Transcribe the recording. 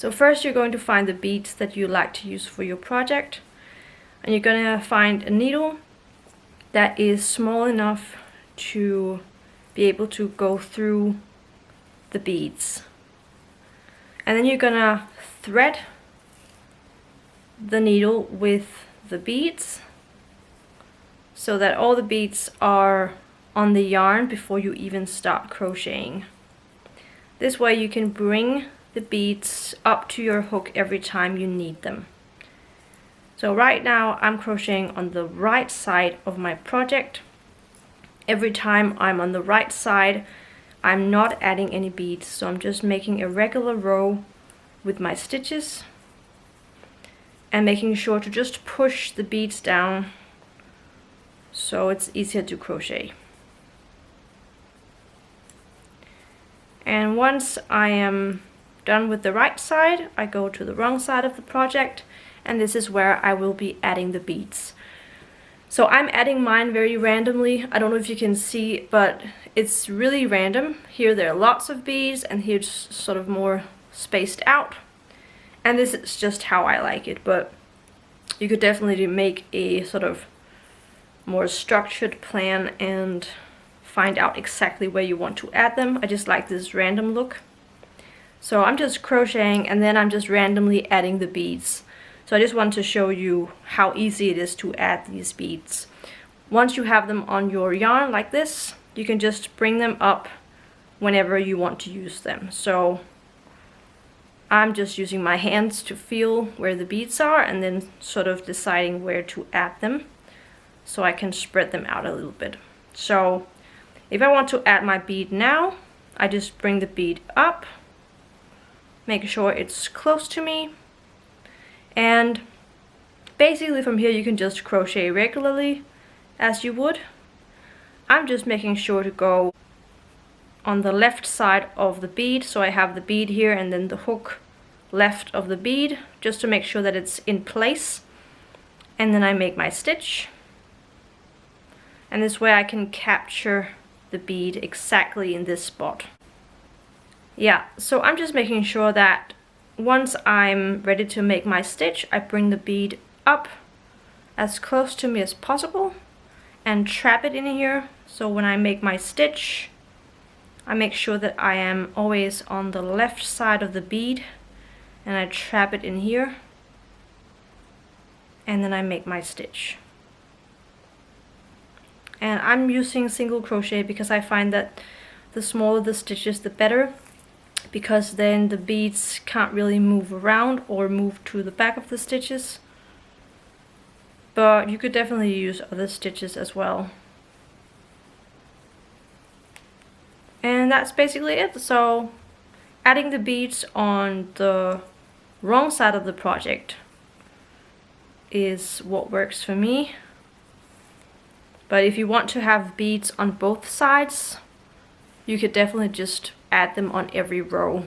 So first you're going to find the beads that you like to use for your project, and you're going to find a needle that is small enough to be able to go through the beads. And then you're going to thread the needle with the beads so that all the beads are on the yarn before you even start crocheting. This way you can bring the beads up to your hook every time you need them. So right now I'm crocheting on the right side of my project. Every time I'm on the right side, I'm not adding any beads, so I'm just making a regular row with my stitches and making sure to just push the beads down so it's easier to crochet. And once I am done with the right side, I go to the wrong side of the project, and this is where I will be adding the beads. So I'm adding mine very randomly. I don't know if you can see, but it's really random. Here there are lots of beads, and here it's sort of more spaced out. And this is just how I like it, but you could definitely make a sort of more structured plan and find out exactly where you want to add them. I just like this random look. So I'm just crocheting and then I'm just randomly adding the beads. So I just want to show you how easy it is to add these beads. Once you have them on your yarn like this, you can just bring them up whenever you want to use them. So I'm just using my hands to feel where the beads are and then sort of deciding where to add them so I can spread them out a little bit. So if I want to add my bead now, I just bring the bead up, make sure it's close to me, and basically from here you can just crochet regularly as you would. I'm just making sure to go on the left side of the bead, so I have the bead here and then the hook left of the bead, just to make sure that it's in place, and then I make my stitch, and this way I can capture the bead exactly in this spot. Yeah, so I'm just making sure that once I'm ready to make my stitch, I bring the bead up as close to me as possible and trap it in here. So when I make my stitch, I make sure that I am always on the left side of the bead and I trap it in here, and then I make my stitch. And I'm using single crochet because I find that the smaller the stitches the better, because then the beads can't really move around or move to the back of the stitches. But you could definitely use other stitches as well. And that's basically it. So adding the beads on the wrong side of the project is what works for me. But if you want to have beads on both sides, you could definitely just add them on every row.